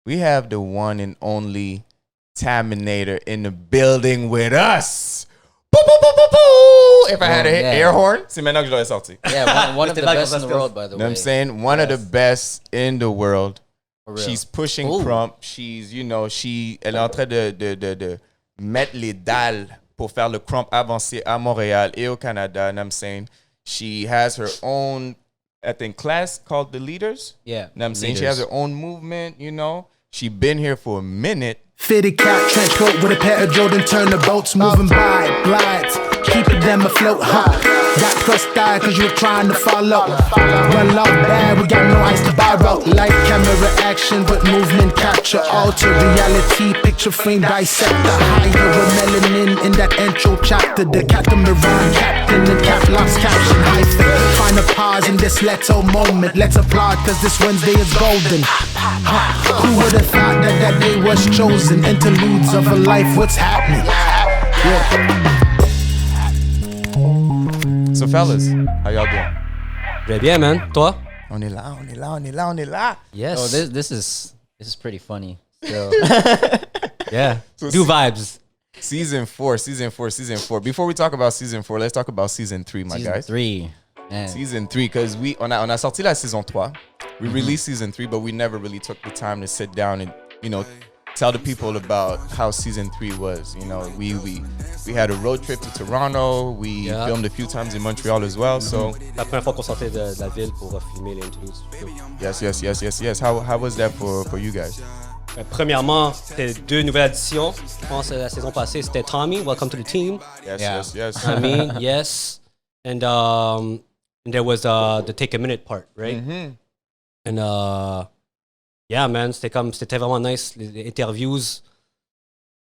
we have the one and only Taminator in the building with us. Boo, boo, boo, boo, boo. If I had an air horn, c'est maintenant que je l'aurais sorti. Yeah, one of the best in the world, by the way. You know what I'm saying? One of the best in the world. She's pushing Ooh. Krump. She's, you know, elle est en train de mettre les dalles pour faire le Krump avancer à Montréal et au Canada. And I'm saying she has her own, I think, class called The Leaders. Yeah. And I'm saying she has her own movement, you know. She been here for a minute. Fitted cap, trench coat with a pair of Jordan, turn the boats moving by, glides, keeping them afloat, Got crust eye cause you were trying to follow. Well off bad, we got no ice to borrow. Light camera action with movement capture, alter reality, picture frame dissect the higher with melanin in that intro chapter. The catamaran captain and cap locks caption hyphen. Find a pause in this leto moment. Let's applaud cause this Wednesday is golden. Who would have thought that that day was chosen? Nterludes of a life, what's happening? Yeah. So fellas, how y'all doing? Très bien, man. Toi? On est là, on est là, on est là, on est là. Yes. Oh, this is pretty funny. So, Yeah. So Do vibes. Season 4. Before we talk about season 4, let's talk about season 3, my season guys. 3. Man. Season 3, because on a sorti la saison 3. We released season 3, but we never really took the time to sit down and, you know, tell the people about how season 3 was. You know, we had a road trip to Toronto. We filmed a few times in Montreal as well. So La première fois qu'on sortait de la ville pour filmer les Nterludes. yes. How was that for you guys? Premièrement, c'était 2 nouvelles additions. Je pense que la saison passée, c'était Tommy, welcome to the team. Yes. I mean, yes. And there was the take a minute part, right? Mm-hmm. And yeah, man, c'était vraiment nice. Les interviews,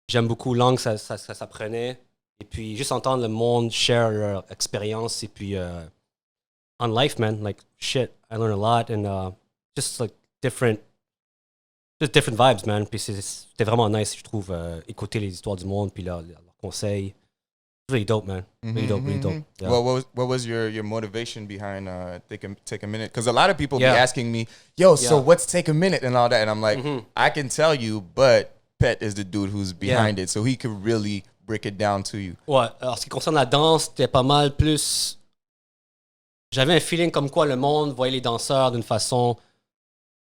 j'aime beaucoup l'angle ça prenait. Et puis, juste entendre le monde share leur expérience. Et puis, on life, man, like, shit, I learned a lot. And just, like, different vibes, man. Puis, c'était vraiment nice, je trouve, écouter les histoires du monde, puis leurs conseils. Really dope, man. Really dope. Yeah. What was your motivation behind take a minute? Because a lot of people be asking me, yo, so what's take a minute and all that? And I'm like, I can tell you, but Phet is the dude who's behind it, so he could really break it down to you. Ouais, alors ce qui concerne la danse, c'était pas mal plus... J'avais un feeling comme quoi le monde voyait les danseurs d'une façon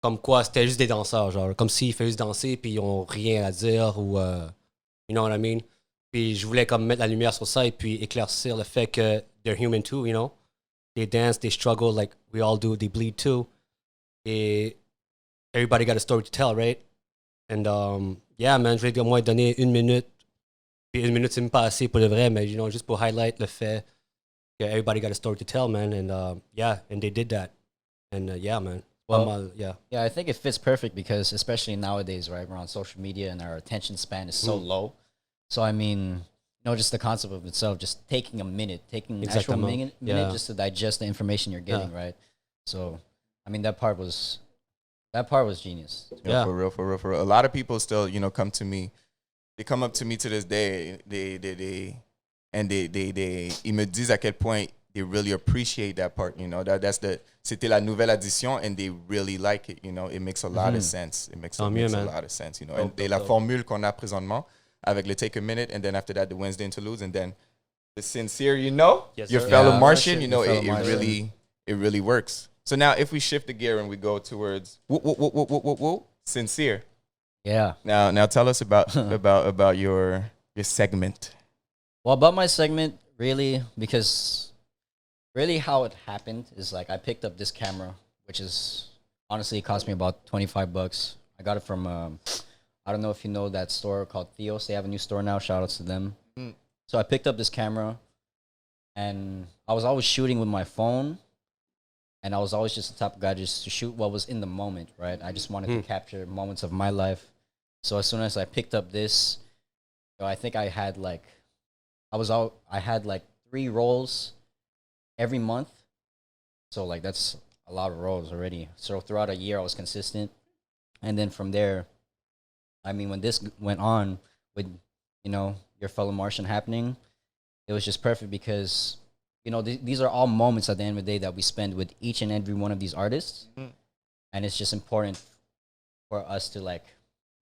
comme quoi c'était juste des danseurs, genre comme s'ils faisaient juste danser puis ils ont rien à dire ou... you know what I mean? Puis je voulais comme mettre la lumière sur ça et puis éclaircir le fait que they're human too, you know? They dance, they struggle like we all do, they bleed too. Et everybody got a story to tell, right? And yeah, man, je voulais au moins donner 1 minute. Puis 1 minute, c'est même pas assez pour le vrai, mais you know, juste pour highlight le fait que everybody got a story to tell, man. And yeah, and they did that. And yeah, man. Well, yeah, I think it fits perfect because especially nowadays, right? We're on social media and our attention span is so low. So, I mean, you know, just the concept of itself, just taking a minute, taking an actual minute just to digest the information you're getting, right? So, I mean, that part was genius. Yeah, for real. A lot of people still, you know, come to me. They come up to me to this day. They ils me disent à quel point they really appreciate that part. You know, c'était la nouvelle addition, and they really like it. You know, it makes a lot of sense. It makes a lot of sense. You know, and la formule qu'on a présentement. Avec le Take a Minute, and then after that, the Wednesday Nterludes, and then the Sincere, you know, your fellow Martian, you know, it really works. So now, if we shift the gear and we go towards Sincere. Yeah. Now tell us about about your segment. Well, about my segment, really, because really how it happened is like I picked up this camera, which is honestly it cost me about $25. I got it from I don't know if you know that store called Theos. They have a new store now. Shout outs to them. So I picked up this camera, and I was always shooting with my phone, and I was always just the type of guy just to shoot what was in the moment, right? I just wanted to capture moments of my life. So as soon as I picked up this, I think I had like 3 rolls every month. So like that's a lot of rolls already. So throughout a year, I was consistent, and then from there. I mean, when this went on with, you know, your fellow Martian happening, it was just perfect because, you know, these are all moments at the end of the day that we spend with each and every one of these artists. And it's just important for us to like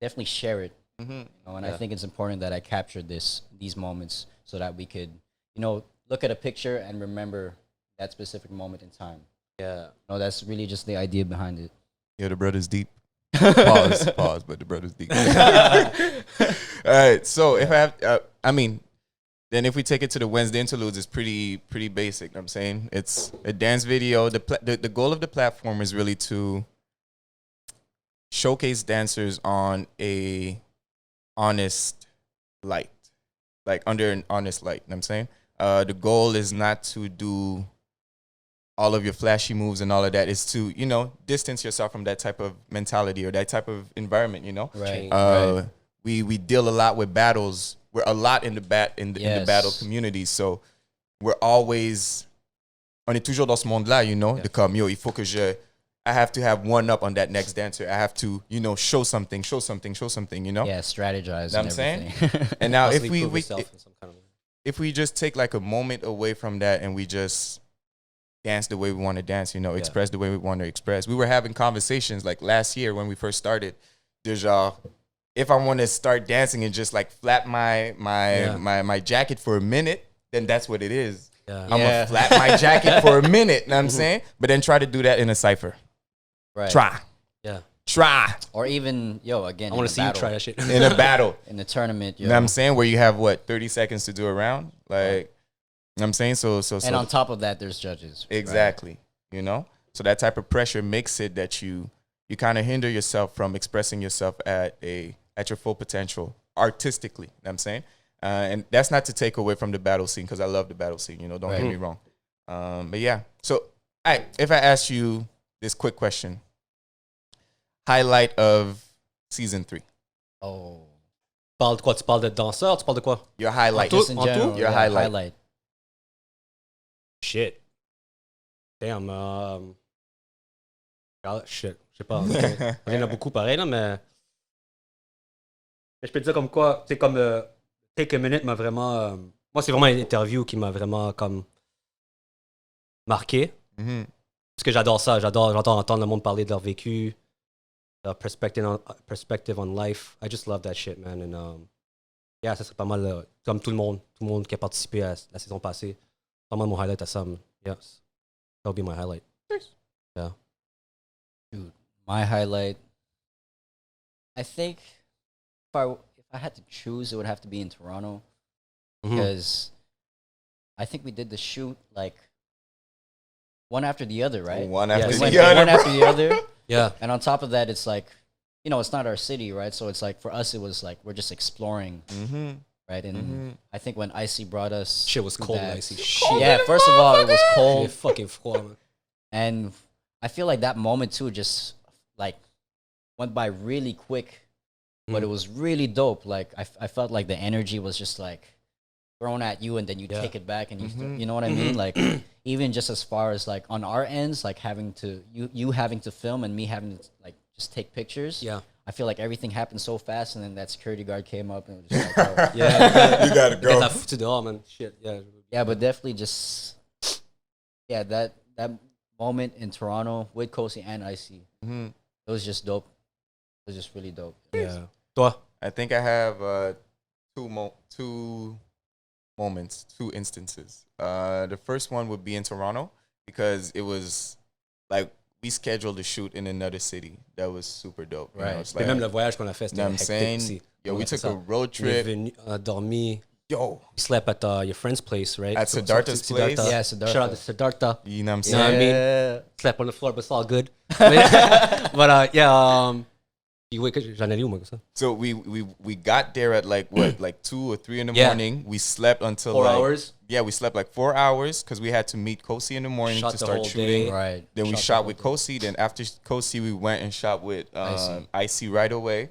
definitely share it. Mhm. And I think it's important that I captured these moments so that we could, look at a picture and remember that specific moment in time. Yeah. That's really just the idea behind it. Yeah, the brother's deep. Pause, but the brother's deep. All right, so if I have, then if we take it to the Wednesday interludes, it's pretty basic. You know what I'm saying it's a dance video. The goal of the platform is really to showcase dancers on a honest light, like under an honest light. You know what I'm saying the goal is not to do all of your flashy moves and all of that. Is to distance yourself from that type of mentality or that type of environment. Right. We deal a lot with battles. We're a lot in the battle community, so we're always on est toujours dans ce monde-là, de comme yo, il faut que I have to have one up on that next dancer. I have to, show something, Yeah, strategize. Know what I'm saying? And now if we just take like a moment away from that and we just dance the way we want to dance, express the way we want to express. We were having conversations like last year when we first started. There's if I want to start dancing and just like flap my jacket for a minute, then that's what it is. Yeah. I'm gonna flap my jacket for a minute, know what I'm saying? But then try to do that in a cypher. Right. Try. Or even, again, I want to see you try that shit. In a battle. In the tournament, You know what I'm saying? Where you have 30 seconds to do a round? Like, you know what I'm saying? So and on top of that, there's judges. Exactly. Right? So that type of pressure makes it that you kind of hinder yourself from expressing yourself at your full potential artistically. You know what I'm saying? And that's not to take away from the battle scene, because I love the battle scene, don't get me wrong. But yeah. So, if I ask you this quick question, highlight of season 3. Oh. Tu parles de quoi? Tu parles de danseur? Tu parles de quoi? Your highlight. Just in general, Your highlight. Shit. Damn. Shit. Je sais pas. Il y en a beaucoup pareil, là, mais je peux te dire comme quoi, c'est comme Take a Minute m'a vraiment. Moi, c'est vraiment une interview qui m'a vraiment comme marqué. Mm-hmm. Parce que j'adore ça. J'adore entendre le monde parler de leur vécu, leur perspective on life. I just love that shit, man. And yeah, ça serait pas mal, comme tout le monde qui a participé à la saison passée. Pas mal mon highlight à ça. Yes. That would be my highlight. Nice. Yeah. Dude, my highlight, I think if I had to choose, it would have to be in Toronto, because I think we did the shoot like one after the other, right? One after One after the other. Yeah. And on top of that, it's like, it's not our city, right? So it's like, for us, it was like, we're just exploring, right? And I think when Icy brought us... Shit was cold, that, Icy. Shit. Yeah, first of all, it was cold. Fucking froid, man. And I feel like that moment, too, just like went by really quick, but it was really dope. Like, I felt like the energy was just like thrown at you, and then you take it back, and you know what I mean? Like, even just as far as like on our ends, like having to you having to film and me having to like just take pictures. Yeah, I feel like everything happened so fast, and then that security guard came up and was just like, oh. You gotta go. Get foutu dehors, man. Shit, yeah. Yeah, but definitely just that moment in Toronto with Kosi and Icy, it was just dope. It was just really dope. Yeah. Toi? I think I have two moments, 2 instances. The first one would be in Toronto, because it was like we scheduled a shoot in another city that was super dope. Right. It's Et like, même le voyage qu'on a fait, you know c'était what I'm hectic saying? aussi. Yo, we took ça. a road On est trip. venu, dormi. Yo, We slept at your friend's place, right? At Siddhartha's place? Yeah, Siddhartha. Shout out to Siddhartha. you know what I'm You saying? know what I mean? Slept on the floor, but it's all good. But yeah, j'en allais où, moi, comme ça? So we got there at like what, like 2 or 3 in the morning. We slept until 4 like, hours. Yeah, we slept like 4 hours because we had to meet Kosi in the morning Shot to the start whole shooting. day. Right. Then we Shot the shot whole with day. Kosi. Then after Kosi, we went and shot with Icy right away.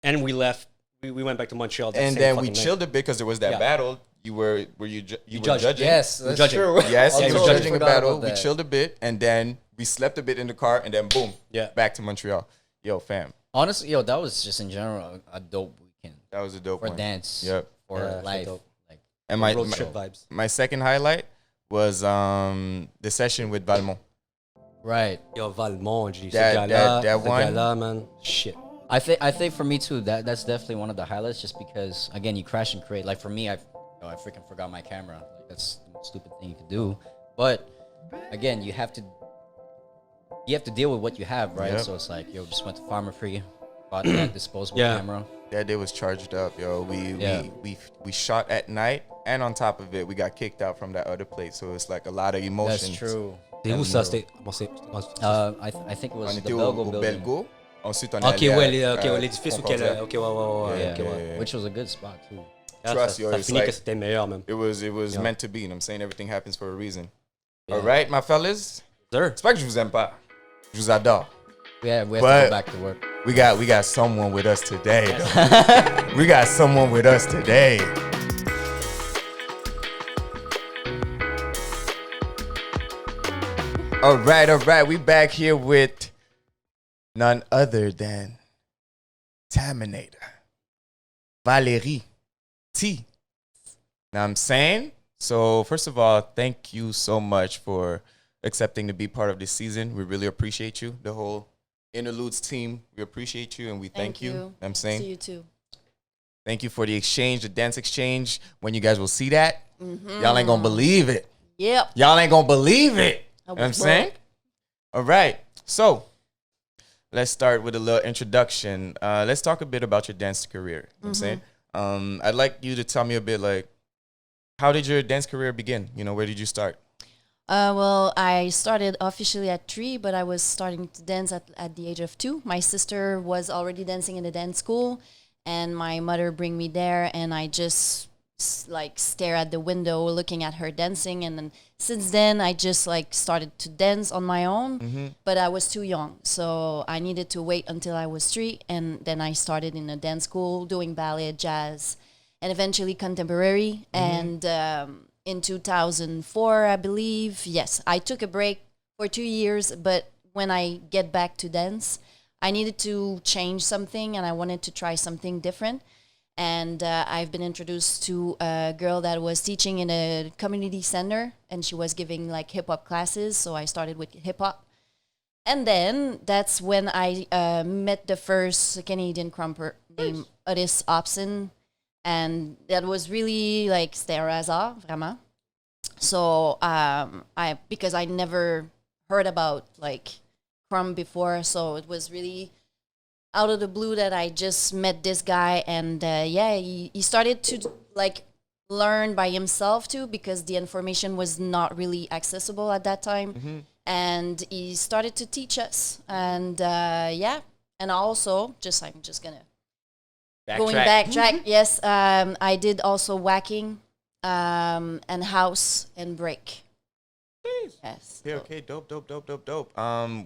And we left. We went back to Montreal. And then we chilled a bit because there was that battle. You were judged. judging? Yes, that's judging. true. Yes, I you were totally judging a forgot battle. about We that. chilled a bit, and then we slept a bit in the car, and then boom, back to Montreal. Yo, fam, Honestly, that was just in general a dope weekend that was a dope for one. dance. Yep. For Yeah, life. dope. Like, And road trip vibes. my second highlight was the session with Valmont. right. Yo, Valmont, G. That one- gars-là, man. Shit. I think for me too, that's definitely one of the highlights. Just because again, you crash and create. Like for me, I freaking forgot my camera. Like that's the most stupid thing you could do. But again, you have to deal with what you have, right? So it's like, yo, just went to Farmer Free, bought that disposable camera. That day was charged up, yo. We shot at night, and on top of it, we got kicked out from that other place. So it's like a lot of emotions. That's true. T'es où ça? I think it was On the était Belgo au building. Belgo. Ensuite, on est Ok, allé ouais, l'édifice où qu'elle a. Ok, Yeah, ouais. which was a good spot too. Trust, yo. Ça It's finit que like, c'était meilleur, même. it was meant to be. You know what I'm saying? Everything happens for a reason. All right, my fellas. Sir. C'est pas que je vous aime pas. Je vous adore. Yeah, we have But to go back to work. We got someone with us today. We got someone with us today. All right. We back here with none other than Taminator, Valérie T. Know what I'm saying? So first of all, thank you so much for accepting to be part of this season. We really appreciate you. The whole Nterludes team, we appreciate you and we thank you. Know what I'm saying? To you too. Thank you for the exchange, the dance exchange. When you guys will see that, y'all ain't gonna believe it. Yep. Y'all ain't gonna believe it. You know what I'm was saying? All right. So let's start with a little introduction. Let's talk a bit about your dance career. You know what I'm saying? I'd like you to tell me a bit, like, how did your dance career begin? You know, where did you start? Well, I started officially at 3, but I was starting to dance at the age of 2. My sister was already dancing in a dance school, and my mother bring me there, and I just like stare at the window looking at her dancing. And then since then, I just like started to dance on my own, but I was too young. So I needed to wait until I was 3, and then I started in a dance school doing ballet, jazz, and eventually contemporary. And in 2004, I believe, yes, I took a break for 2 years, but when I get back to dance, I needed to change something and I wanted to try something different. And I've been introduced to a girl that was teaching in a community center, and she was giving like hip hop classes. So I started with hip hop. And then that's when I met the first Canadian krumper named Otis Hobson. And that was really like, c'était un hasard, vraiment. So because I never heard about like Krump before, so it was really out of the blue that I just met this guy. And he started to like learn by himself too, because the information was not really accessible at that time. And he started to teach us. And and also I'm just gonna backtrack. Yes, I did also whacking, and house and break. Yes. Okay, dope.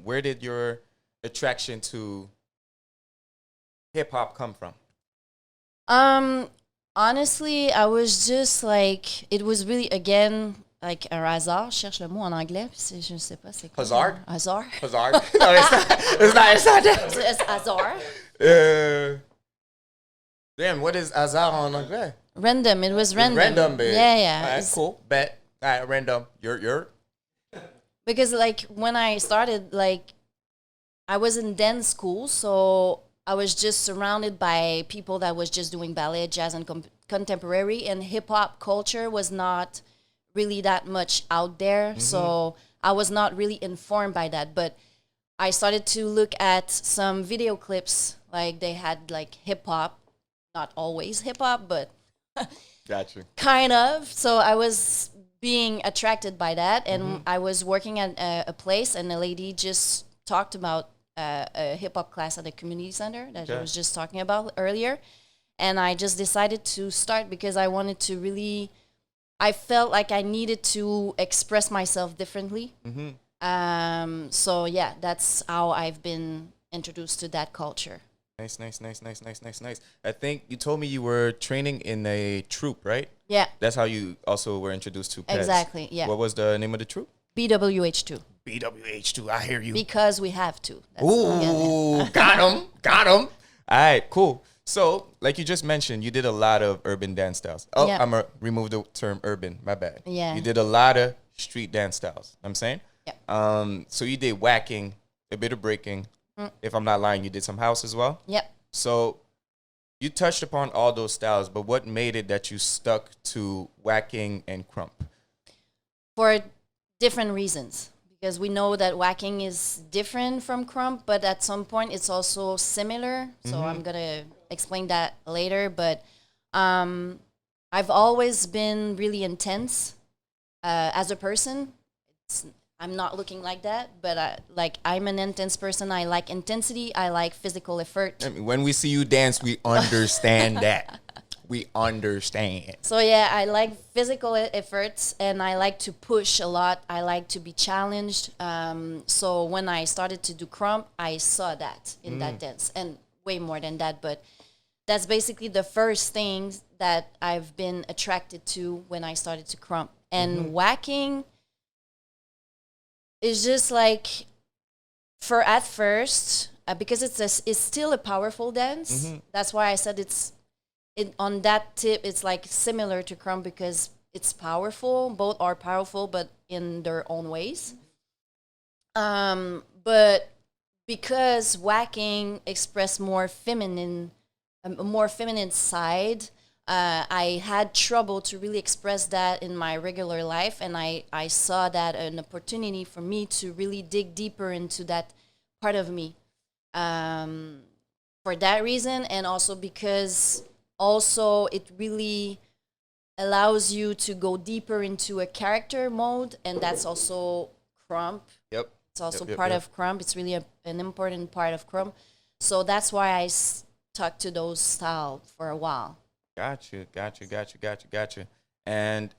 Where did your attraction to hip hop come from? Honestly, I was just like, it was really again like un hasard. Je cherche le mot en anglais. Je ne sais pas c'est quoi. Hazard? Hasard. Hazard? No, it's not that. It's hasard. Damn, what is hasard en anglais? Random. It was random. Random, babe. Yeah. All right, cool. Bet. All right, random. You're. Because like when I started, like I was in dance school, so I was just surrounded by people that was just doing ballet, jazz, and contemporary, and hip hop culture was not really that much out there. So I was not really informed by that. But I started to look at some video clips, like they had like hip hop, not always hip hop, but Gotcha. kind of. So I was being attracted by that, and I was working at a place, and a lady just talked about a hip hop class at a community center that I was just talking about earlier, and I just decided to start because I wanted to really. I felt like I needed to express myself differently. So yeah, that's how I've been introduced to that culture. Nice. I think you told me you were training in a troupe, right? Yeah. That's how you also were introduced to Pets. Exactly, yeah. What was the name of the troupe? BWH2. BWH2. I hear you. Because we have to. Ooh, got him. All right, cool. So, like you just mentioned, you did a lot of urban dance styles. Oh, Yeah. I'm going to remove the term urban. My bad. Yeah. You did a lot of street dance styles. I'm saying? Yeah. So you did whacking, a bit of breaking. If I'm not lying, you did some house as well? Yep. So you touched upon all those styles, but what made it that you stuck to whacking and krump? For different reasons. Because we know that whacking is different from krump, but at some point it's also similar. So I'm going to explain that later. But I've always been really intense as a person. I'm not looking like that, but I'm an intense person. I like intensity. I like physical effort. I mean, when we see you dance, we understand that. We understand. So yeah, I like physical efforts and I like to push a lot. I like to be challenged. So when I started to do krump, I saw that in that dance and way more than that. But that's basically the first thing that I've been attracted to when I started to krump. And whacking is just like, for at first, because it's still a powerful dance. That's why I said on that tip, it's like similar to krump because it's powerful. Both are powerful, but in their own ways. But because whacking express more feminine, a more feminine side, I had trouble to really express that in my regular life, and I saw that an opportunity for me to really dig deeper into that part of me. For that reason, and also because it really allows you to go deeper into a character mode, and that's also krump. Yep. It's also part of krump. It's really an important part of krump. So that's why I stuck to those styles for a while. Gotcha. And,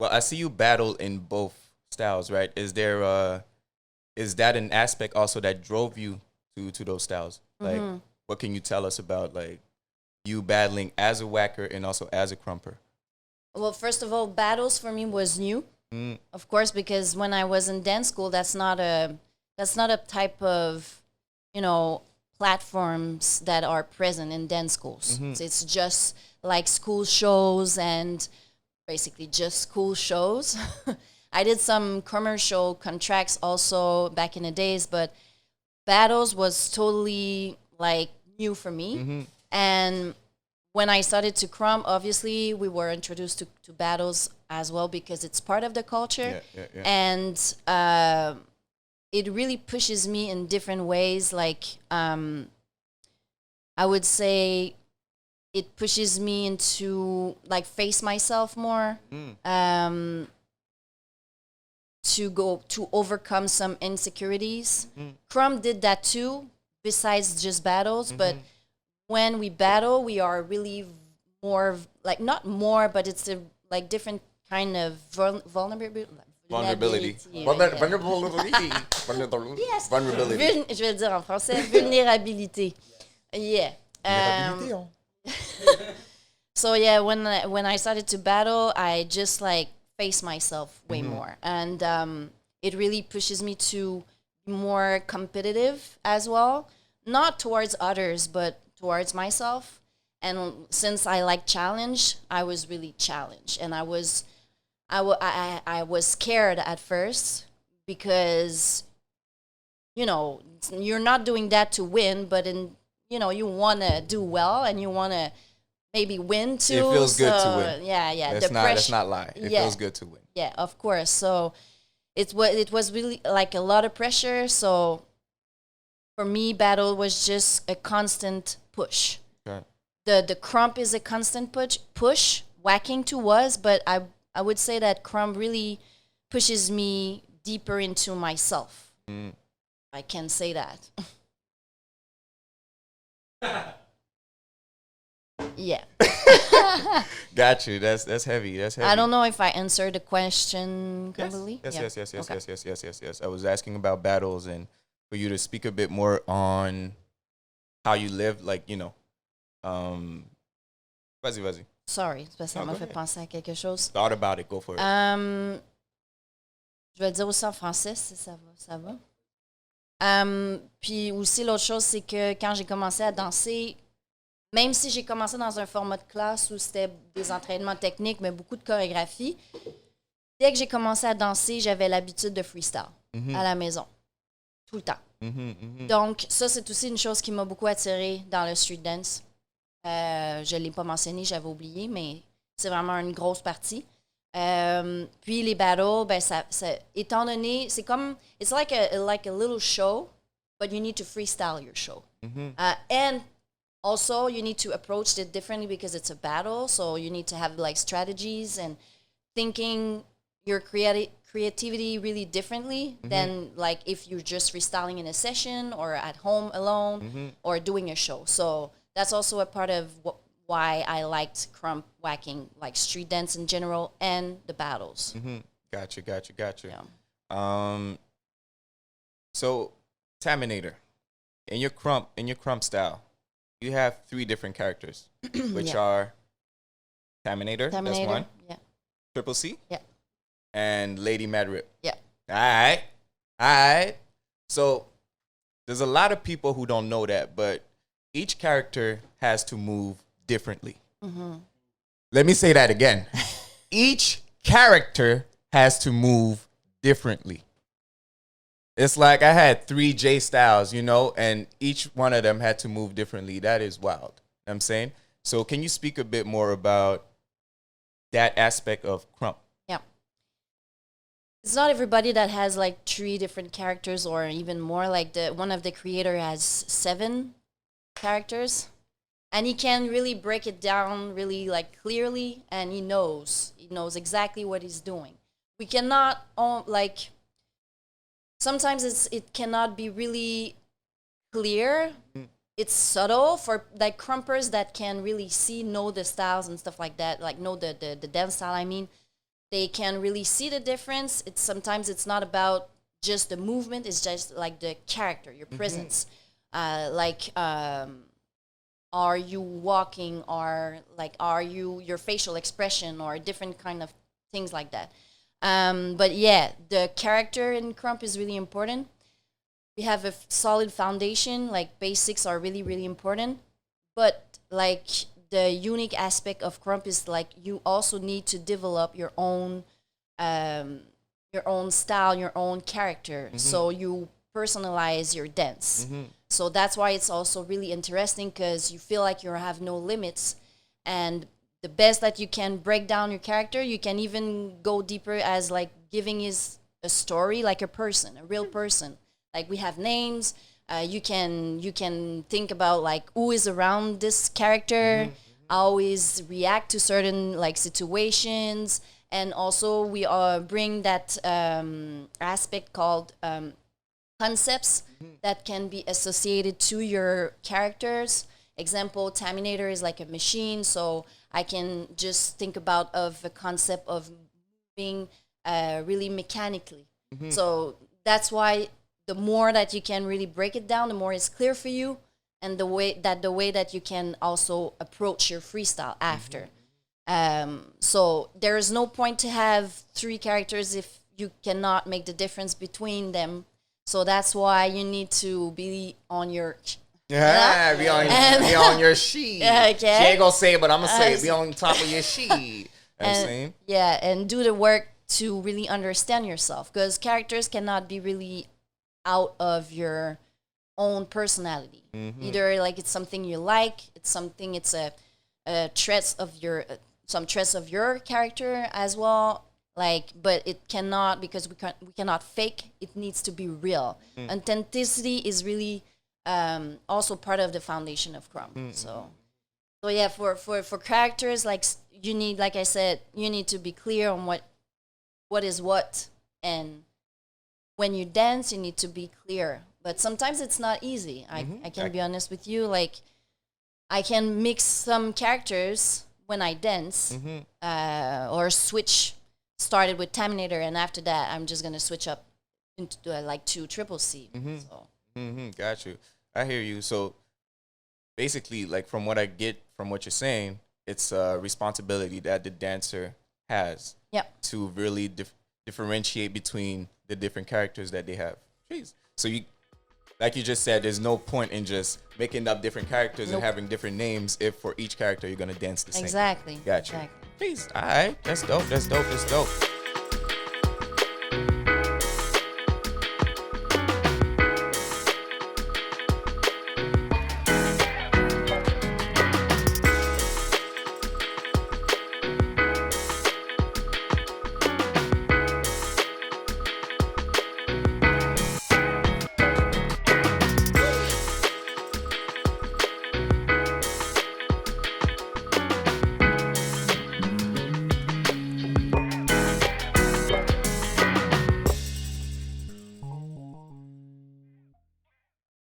well, I see you battle in both styles, right? Is that an aspect also that drove you to those styles? Like, what can you tell us about, like, you battling as a whacker and also as a krumper? Well, first of all, battles for me was new, of course, because when I was in dance school, that's not a type of, platforms that are present in dance schools. So it's just like school shows and basically just school shows. I did some commercial contracts also back in the days, but battles was totally like new for me. And when I started to krump, obviously we were introduced to battles as well because it's part of the culture. And it really pushes me in different ways. Like, I would say it pushes me into like face myself more, to overcome some insecurities. Krump did that too, besides just battles. But when we battle, we are really more like, not more, but it's a like different kind of vulnerability. Vulnerability. Yes. Vulnerability. Je vais dire en français, vulnérabilité. Yeah. So yeah, when I started to battle, I just like face myself way more, and it really pushes me to be more competitive as well, not towards others, but towards myself. And since I like challenge, I was really challenged, and I was scared at first because, you're not doing that to win, but you want to do well and you want to maybe win too. It feels good to win. Yeah. Let's not lie. It feels good to win. Yeah, of course. So it was really like a lot of pressure. So for me, battle was just a constant push. Okay. The krump is a constant push. Whacking too was, but I would say that krump really pushes me deeper into myself. I can say that. Yeah. Got you. That's heavy. That's heavy. I don't know if I answered the question completely. Yes. I was asking about battles and for you to speak a bit more on how you live, like, vas-y. Sorry, parce que ça m'a fait penser à quelque chose. Thought about it, go for it. Je vais le dire aussi en français si ça va. Puis aussi, l'autre chose, c'est que quand j'ai commencé à danser, même si j'ai commencé dans un format de classe où c'était des entraînements techniques, mais beaucoup de chorégraphie, dès que j'ai commencé à danser, j'avais l'habitude de freestyle à la maison. tout le temps. Donc, ça, c'est aussi une chose qui m'a beaucoup attirée dans le street dance. Je ne l'ai pas mentionné, j'avais oublié, mais c'est vraiment une grosse partie. Puis les battles, ben ça, étant donné, c'est comme, it's like a little show, but you need to freestyle your show. And also, you need to approach it differently because it's a battle, so you need to have like strategies and thinking your creativity really differently than like if you're just freestyling in a session or at home alone or doing a show. So that's also a part of why I liked Krump whacking, like street dance in general and the battles. Gotcha. Yeah. So Taminator, in your Krump style, you have 3 different characters, which are Taminator, that's one. Yeah. Triple C? Yeah. And Lady Maddripp. Yeah. All right. So there's a lot of people who don't know that, but each character has to move differently. Let me say that again. Each character has to move differently. It's like I had 3 J styles, and each one of them had to move differently. That is wild. You know what I'm saying? So can you speak a bit more about that aspect of Krump? Yeah. It's not everybody that has like 3 different characters or even more. Like one of the creator has 7 characters. And he can really break it down really like clearly, and he knows exactly what he's doing. We cannot like sometimes it cannot be really clear. It's subtle for like Krumpers that can really know the styles and stuff like that, like know the dance style. I mean, they can really see the difference. Sometimes it's not about just the movement. It's just like the character, your presence, are you walking, or like are you your facial expression, or different kind of things like that. But yeah, the character in Krump is really important. We have a solid foundation, like basics are really, really important. But like the unique aspect of Krump is like you also need to develop your own style, your own character. So you personalize your dance. So that's why it's also really interesting, because you feel like you have no limits, and the best that you can break down your character, you can even go deeper as like giving is a story, like a person, a real person. Like we have names. You can think about like who is around this character, always react to certain like situations, and also we bring that aspect called concepts that can be associated to your characters. Example, Taminator is like a machine, so I can just think about a concept of moving really mechanically. So that's why the more that you can really break it down, the more it's clear for you, and the way that you can also approach your freestyle after. So there is no point to have 3 characters if you cannot make the difference between them. So that's why you need to be on your be on your sheet. Okay. She ain't gonna say it, but I'm gonna say it. Be on top of your sheet. You know what I'm saying? Yeah, and do the work to really understand yourself, because characters cannot be really out of your own personality. Either like it's something you like, it's a traits of your some traits of your character as well. Like, but it cannot, because we cannot fake. It needs to be real. Authenticity is really also part of the foundation of Krump. So yeah, for characters, like you need, like I said, you need to be clear on what is what, and when you dance, you need to be clear. But sometimes it's not easy. I can be honest with you. Like, I can mix some characters when I dance, or switch. Started with Taminator, and after that, I'm just gonna switch up into to Triple C. So. Got you. I hear you. So basically, like from what I get from what you're saying, it's a responsibility that the dancer has to really differentiate between the different characters that they have. Jeez. So you, like you just said, there's no point in just making up different characters and having different names if for each character you're gonna dance the same. Exactly. Gotcha. Exactly. Jeez. All right. That's dope.